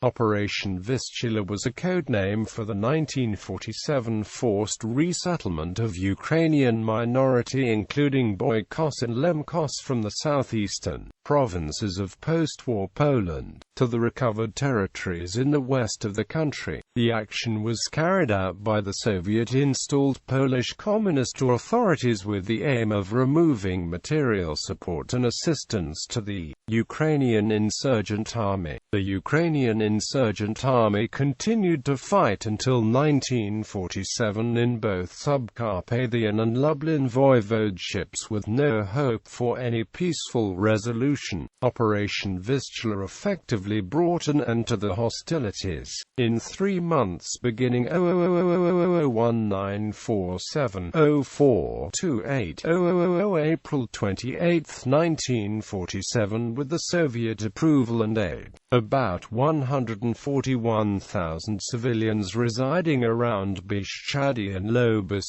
Operation Vistula was a codename for the 1947 forced resettlement of Ukrainian minority including Boykos and Lemkos from the southeastern provinces of post-war Poland to the recovered territories in the west of the country. The action was carried out by the Soviet-installed Polish Communist authorities with the aim of removing material support and assistance to the Ukrainian Insurgent Army. The Ukrainian Insurgent Army continued to fight until 1947 in both Subcarpathian and Lublin Voivodeships with no hope for any peaceful resolution. Operation Vistula effectively brought an end to the hostilities. In 3 months beginning 1947-04-28 April 28, 1947 with the Soviet approval and aid, about 141,000 civilians residing around Vistula and Lobos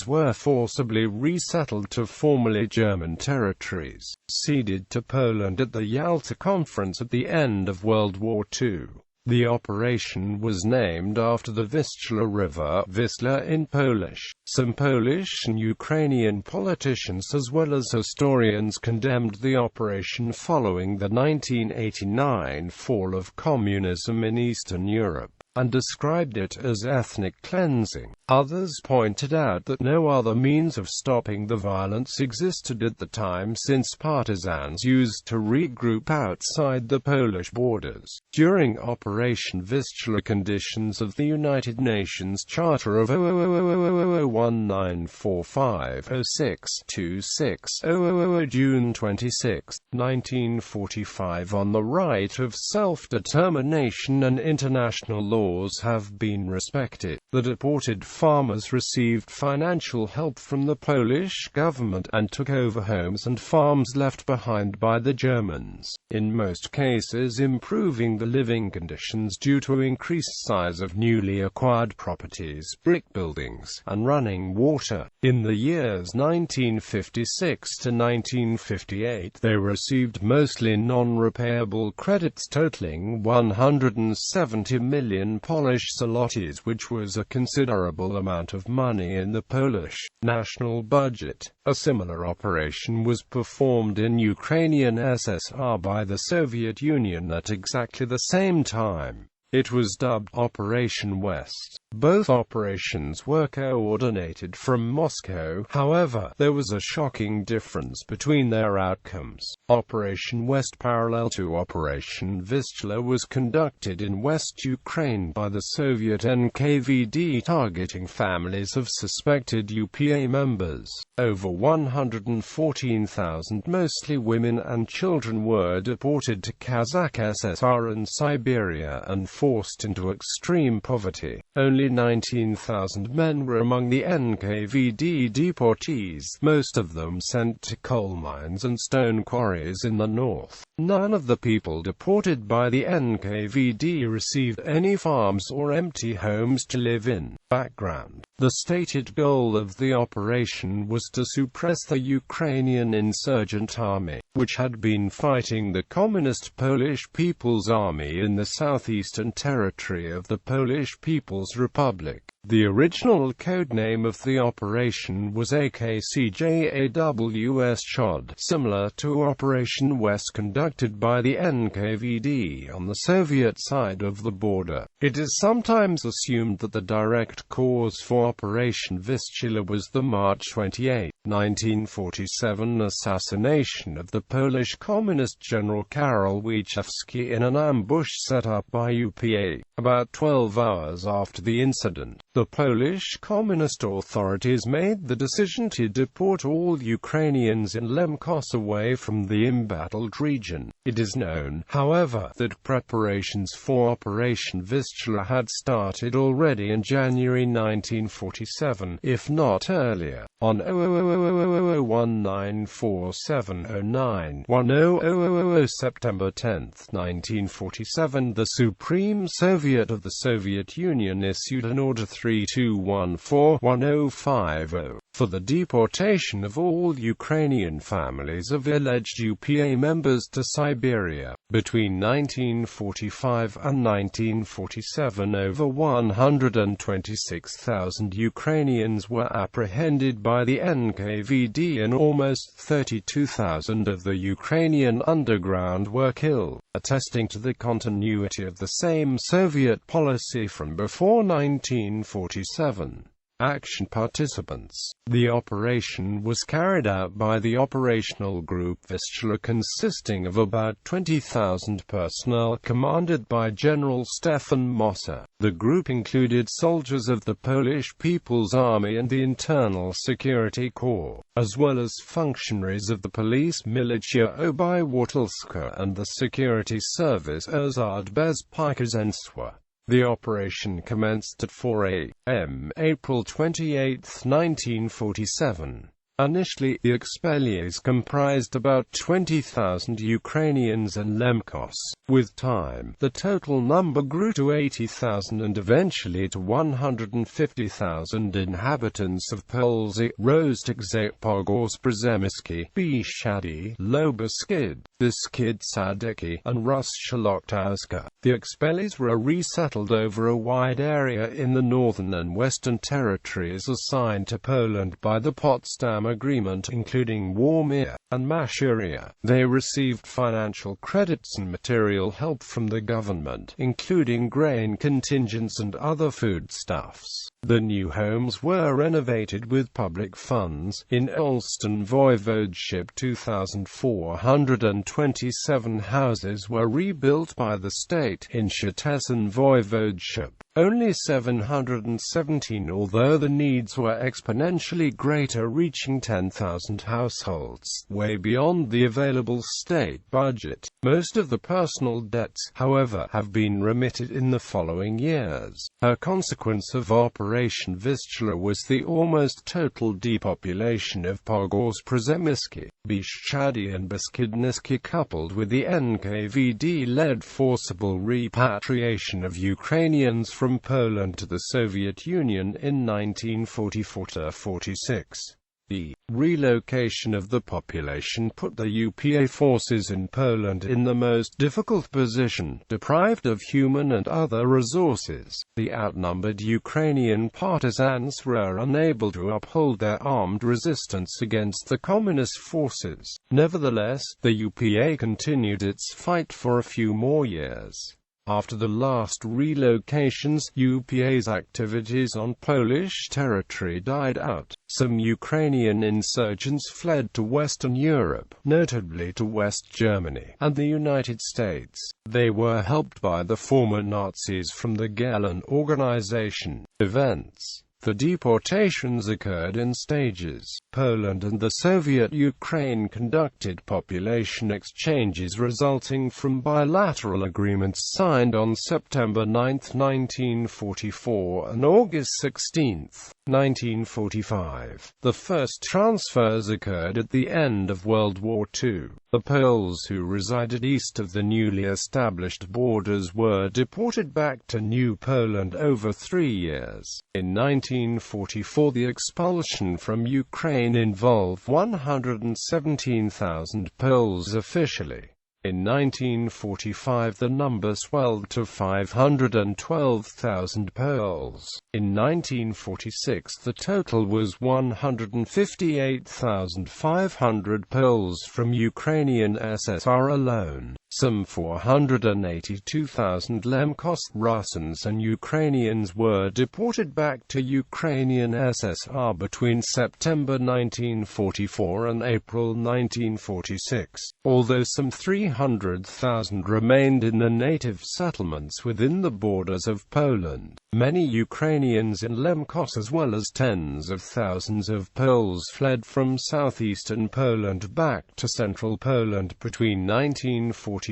were forcibly resettled to formerly German territories, ceded to Poland at the Yalta Conference at the end of World War II. The operation was named after the Vistula River, Vistula in Polish. Some Polish and Ukrainian politicians as well as historians condemned the operation following the 1989 fall of communism in Eastern Europe, and described it as ethnic cleansing. Others pointed out that no other means of stopping the violence existed at the time since partisans used to regroup outside the Polish borders. During Operation Vistula, conditions of the United Nations Charter of 1945-06-26 June 26, 1945 on the right of self-determination and international laws have been respected. The deported farmers received financial help from the Polish government and took over homes and farms left behind by the Germans, in most cases improving the living conditions due to increased size of newly acquired properties, brick buildings, and running water. In the years 1956 to 1958 they received mostly non-repayable credits totaling 170 million Polish zlotys, which was a considerable amount of money in the Polish national budget. A similar operation was performed in Ukrainian SSR by the Soviet Union at exactly the same time. It was dubbed Operation West. Both operations were coordinated from Moscow. However, there was a shocking difference between their outcomes. Operation West, parallel to Operation Vistula, was conducted in West Ukraine by the Soviet NKVD, targeting families of suspected UPA members. Over 114,000, mostly women and children, were deported to Kazakh SSR and Siberia and forced into extreme poverty. Only 19,000 men were among the NKVD deportees, most of them sent to coal mines and stone quarries in the north. None of the people deported by the NKVD received any farms or empty homes to live in. Background: the stated goal of the operation was to suppress the Ukrainian Insurgent Army, which had been fighting the Communist Polish People's Army in the southeastern territory of the Polish People's Republic. The original codename of the operation was AKCJAWS Chod, similar to Operation West conducted by the NKVD on the Soviet side of the border. It is sometimes assumed that the direct cause for Operation Vistula was the March 28, 1947 assassination of the Polish Communist General Karol Wojciechowski in an ambush set up by UPA. About 12 hours after the incident, the Polish Communist authorities made the decision to deport all Ukrainians in Lemkos away from the embattled region. It is known, however, that preparations for Operation Vistula had started already in January 1947, if not earlier. On 1947-09-1000 September 10, 1947, the Supreme Soviet of the Soviet Union issued an Order 3214-1050, for the deportation of all Ukrainian families of alleged UPA members to Siberia. Between 1945 and 1947, over 126,000 Ukrainians were apprehended by the NKVD and almost 32,000 of the Ukrainian underground were killed, attesting to the continuity of the same Soviet policy from before 1947. Action participants. The operation was carried out by the operational group Vistula, consisting of about 20,000 personnel commanded by General Stefan Mossa. The group included soldiers of the Polish People's Army and the Internal Security Corps, as well as functionaries of the police Militia Obywatelska and the security service Ozardbezpieczeństwa. The operation commenced at 4 a.m. April 28, 1947. Initially, the expellees comprised about 20,000 Ukrainians and Lemkos. With time, the total number grew to 80,000 and eventually to 150,000 inhabitants of Polsy, Roztokzy, Pogorsk-Przemysky, Bieszczady, Lubeskid, Beskid Sadiki, and Rusz-Szlachtovska. The expellees were resettled over a wide area in the northern and western territories assigned to Poland by the Potsdam Agreement, including Warmia and Mashuria. They received financial credits and material help from the government, including grain contingents and other foodstuffs. The new homes were renovated with public funds. In Olsztyn Voivodeship, 2,427 houses were rebuilt by the state. In Szczecin Voivodeship, only 717, although the needs were exponentially greater, reaching 10,000 households, way beyond the available state budget. Most of the personal debts, however, have been remitted in the following years. A consequence of Operation Vistula was the almost total depopulation of Pogorsk-Przemysky, Bieszczady and Beskidnisky, coupled with the NKVD-led forcible repatriation of Ukrainians from Poland to the Soviet Union in 1944–46. The relocation of the population put the UPA forces in Poland in the most difficult position, deprived of human and other resources. The outnumbered Ukrainian partisans were unable to uphold their armed resistance against the communist forces. Nevertheless, the UPA continued its fight for a few more years. After the last relocations, UPA's activities on Polish territory died out. Some Ukrainian insurgents fled to Western Europe, notably to West Germany and the United States. They were helped by the former Nazis from the Gehlen organization. Events. The deportations occurred in stages. Poland and the Soviet Ukraine conducted population exchanges resulting from bilateral agreements signed on September 9, 1944 and August 16, 1945. The first transfers occurred at the end of World War II. The Poles who resided east of the newly established borders were deported back to New Poland over 3 years. In 1944, the expulsion from Ukraine involved 117,000 Poles officially. In 1945, the number swelled to 512,000 Poles. In 1946, the total was 158,500 Poles from Ukrainian SSR alone. Some 482,000 Lemkos, Russians and Ukrainians were deported back to Ukrainian SSR between September 1944 and April 1946, although some 300,000 remained in the native settlements within the borders of Poland. Many Ukrainians in Lemkos as well as tens of thousands of Poles fled from southeastern Poland back to central Poland between 1944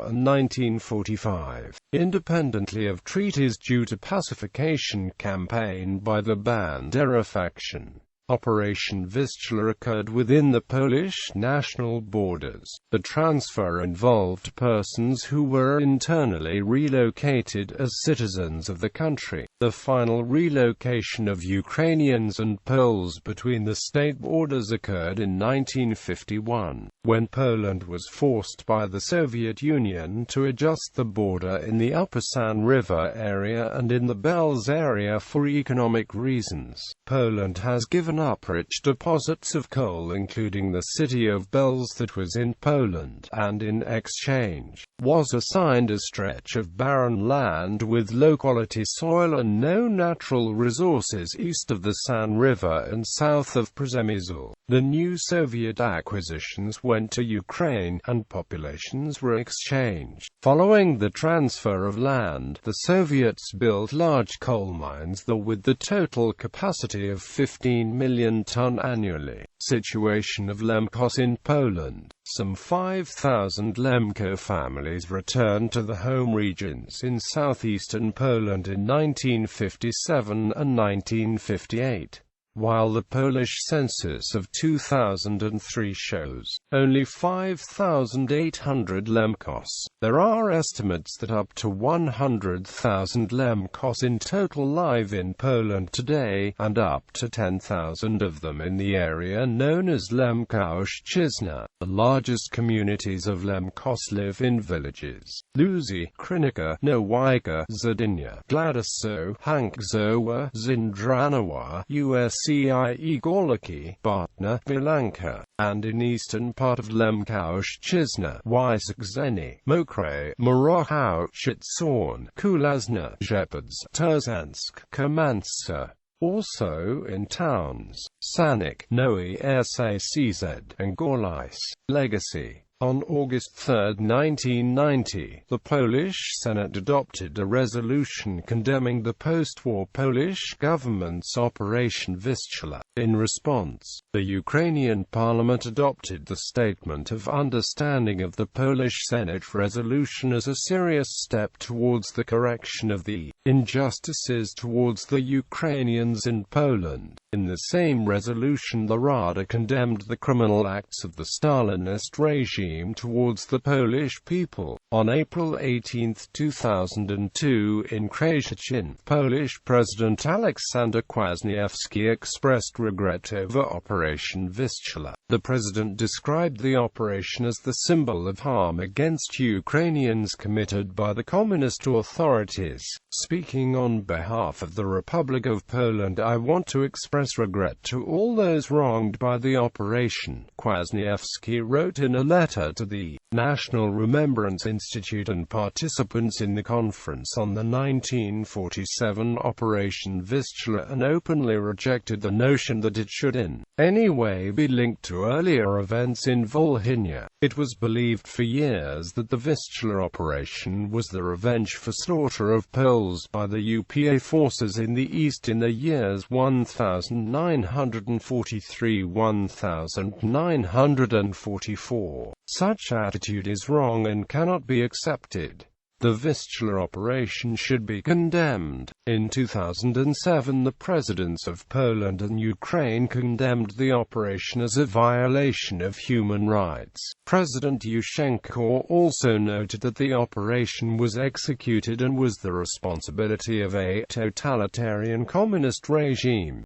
and 1945, independently of treaties due to pacification campaign by the Bandera faction. Operation Vistula occurred within the Polish national borders. The transfer involved persons who were internally relocated as citizens of the country. The final relocation of Ukrainians and Poles between the state borders occurred in 1951, when Poland was forced by the Soviet Union to adjust the border in the Upper San River area and in the Belz area for economic reasons. Poland has given up rich deposits of coal, including the city of Belz that was in Poland, and in exchange was assigned a stretch of barren land with low-quality soil and no natural resources east of the San River and south of Przemysl. The new Soviet acquisitions went to Ukraine, and populations were exchanged. Following the transfer of land, the Soviets built large coal mines with the total capacity of 15 million ton annually. Situation of Lemkos in Poland. Some 5,000 Lemko families returned to the home regions in southeastern Poland in 1957 and 1958. While the Polish census of 2003 shows only 5,800 Lemkos, there are estimates that up to 100,000 Lemkos in total live in Poland today, and up to 10,000 of them in the area known as Lemkowszczyzna. The largest communities of Lemkos live in villages: Luzy, Krynica, Nowajka, Zadynia, Gladoso, Hankzowa, Zindranowa, USCIE Gorliki, Bartna, Wilanka, and in eastern part of Lemkowszczyzna, Wysoczeni, Mokre, Morochau, Szczytsorn, Kulazna, Rzepec, Terzansk, Kamansa. Also in towns: Sanik, Noe Sacz, and Gorlice. Legacy. On August 3, 1990, the Polish Senate adopted a resolution condemning the post-war Polish government's Operation Vistula. In response, the Ukrainian parliament adopted the Statement of Understanding of the Polish Senate resolution as a serious step towards the correction of the injustices towards the Ukrainians in Poland. In the same resolution, the Rada condemned the criminal acts of the Stalinist regime towards the Polish people. On April 18, 2002, in Kraszyn, Polish President Aleksander Kwaśniewski expressed regret over Operation Vistula. The president described the operation as the symbol of harm against Ukrainians committed by the communist authorities. Speaking on behalf of the Republic of Poland, I want to express regret to all those wronged by the operation, Kwaśniewski wrote in a letter to the National Remembrance Institute and participants in the conference on the 1947 Operation Vistula, and openly rejected the notion that it should in any way be linked to earlier events in Volhynia. It was believed for years that the Vistula operation was the revenge for slaughter of Poles by the UPA forces in the east in the years 1943–1944. Such attitude is wrong and cannot be accepted. The Vistula operation should be condemned. In 2007, the presidents of Poland and Ukraine condemned the operation as a violation of human rights. President Yushchenko also noted that the operation was executed and was the responsibility of a totalitarian communist regime.